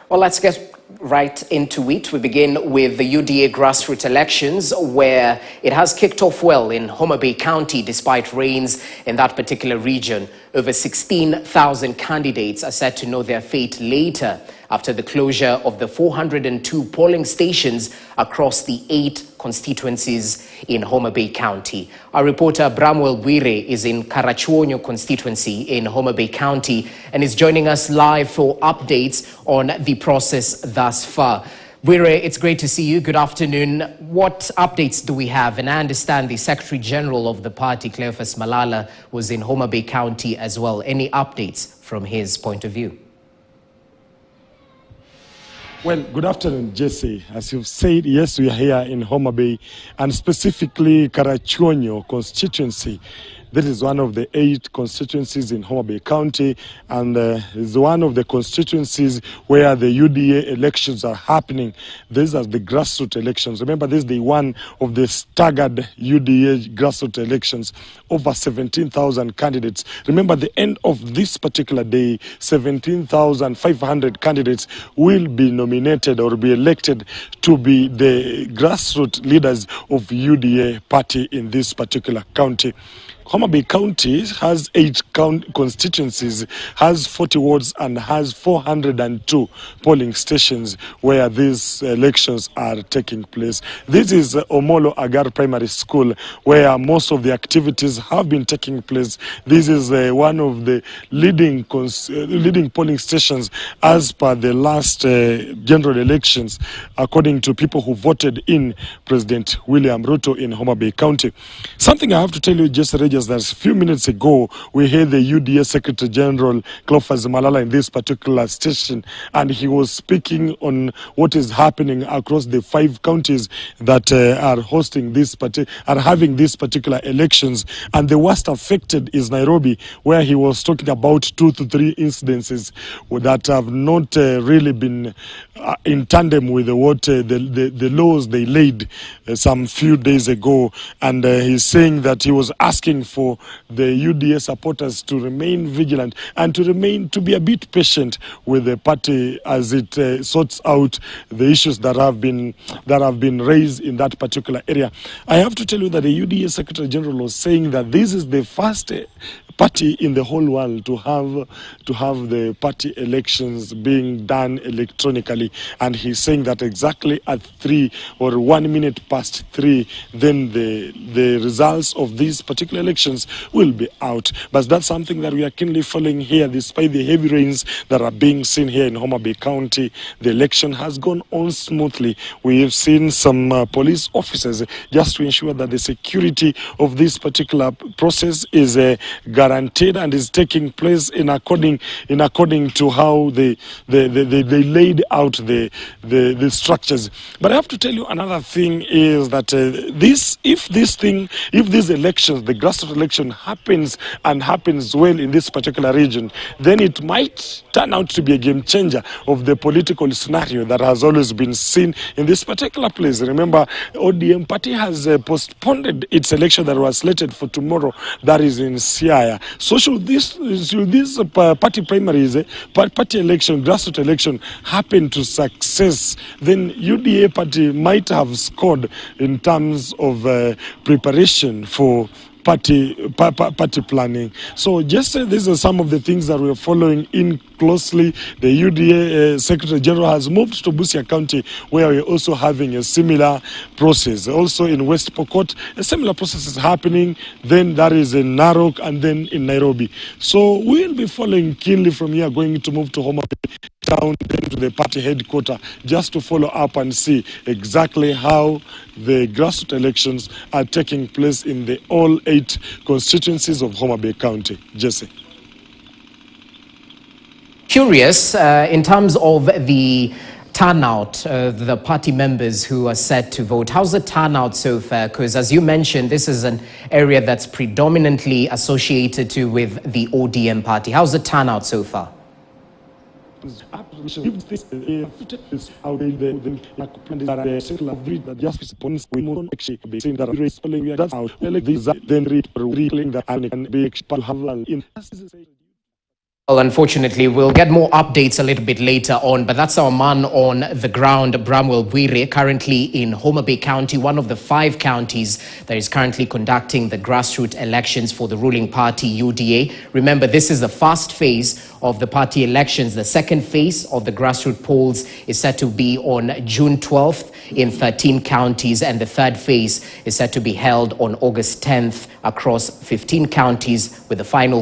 Well, let's get right into it. We begin with the UDA grassroots elections, where it has kicked off well in Homa Bay County despite rains in that particular region. Over 16,000 candidates are set to know their fate later after the closure of the 402 polling stations across the 8 constituencies in Homa Bay County. Our reporter Bramwell Bwire is in Karachuonyo constituency in Homa Bay County and is joining us live for updates on the process thus far. Bwire, it's great to see you. Good afternoon. What updates do we have? And I understand the Secretary General of the party, Cleophas Malala, was in Homa Bay County as well. Any updates from his point of view? Well, good afternoon, Jesse. As you've said, yes, we are here in Homa Bay and specifically Karachuonyo constituency. This is one of the 8 constituencies in Homa Bay County, and is one of the constituencies where the UDA elections are happening. These are the grassroots elections. Remember, this is the one of the staggered UDA grassroots elections. Over 17,000 candidates. Remember, the end of this particular day, 17,500 candidates will be nominated or be elected to be the grassroots leaders of UDA party in this particular county. Homa Bay County has 8 constituencies, has 40 wards and has 402 polling stations where these elections are taking place. This is Omolo Agar Primary School where most of the activities have been taking place. This is one of the leading polling stations as per the last general elections, according to people who voted in President William Ruto in Homa Bay County. Something I have to tell you, just Regis, that a few minutes ago, we heard the UDA Secretary General Cleophas Malala in this particular station, and he was speaking on what is happening across the 5 counties that are hosting this having these particular elections. And the worst affected is Nairobi, where he was talking about 2 to 3 incidences that have not really been in tandem with what the laws they laid some few days ago. And he's saying that he was asking for the UDA supporters to remain vigilant and to be a bit patient with the party as it sorts out the issues that have been raised in that particular area. I have to tell you that the UDA Secretary General was saying that this is the first party in the whole world to have the party elections being done electronically, and he's saying that exactly at 3 or 1 minute past 3, then the results of these particular elections will be out. But that's something that we are keenly following here. Despite the heavy rains that are being seen here in Homa Bay County, the election has gone on smoothly. We have seen some police officers just to ensure that the security of this particular process is guaranteed and is taking place in according to how they laid out the structures. But I have to tell you another thing is that if these elections, the grassroots election happens well in this particular region, then it might turn out to be a game changer of the political scenario that has always been seen in this particular place. Remember, ODM party has postponed its election that was slated for tomorrow, that is in Siaya. So should this party primaries, party election, grassroots election happen to success, then UDA party might have scored in terms of preparation for party planning. So just these are some of the things that we're following in closely. The UDA Secretary General has moved to Busia County, where we're also having a similar process. Also in West Pokot, a similar process is happening. Then that is in Narok and then in Nairobi. So we'll be following keenly from here, going to move to Homa Bay down to the party headquarters just to follow up and see exactly how the grassroots elections are taking place in the all 8 constituencies of Homa Bay County. Jesse. Curious, in terms of the turnout, the party members who are set to vote, how's the turnout so far? Because as you mentioned, this is an area that's predominantly associated with the ODM party. How's the turnout so far? Well, unfortunately, we'll get more updates a little bit later on, but that's our man on the ground, Bramwell Bwire, currently in Homa Bay County, one of the 5 counties that is currently conducting the grassroots elections for the ruling party, UDA. Remember, this is the first phase of the party elections. The second phase of the grassroots polls is set to be on June 12th in 13 counties, and the third phase is set to be held on August 10th across 15 counties, with the final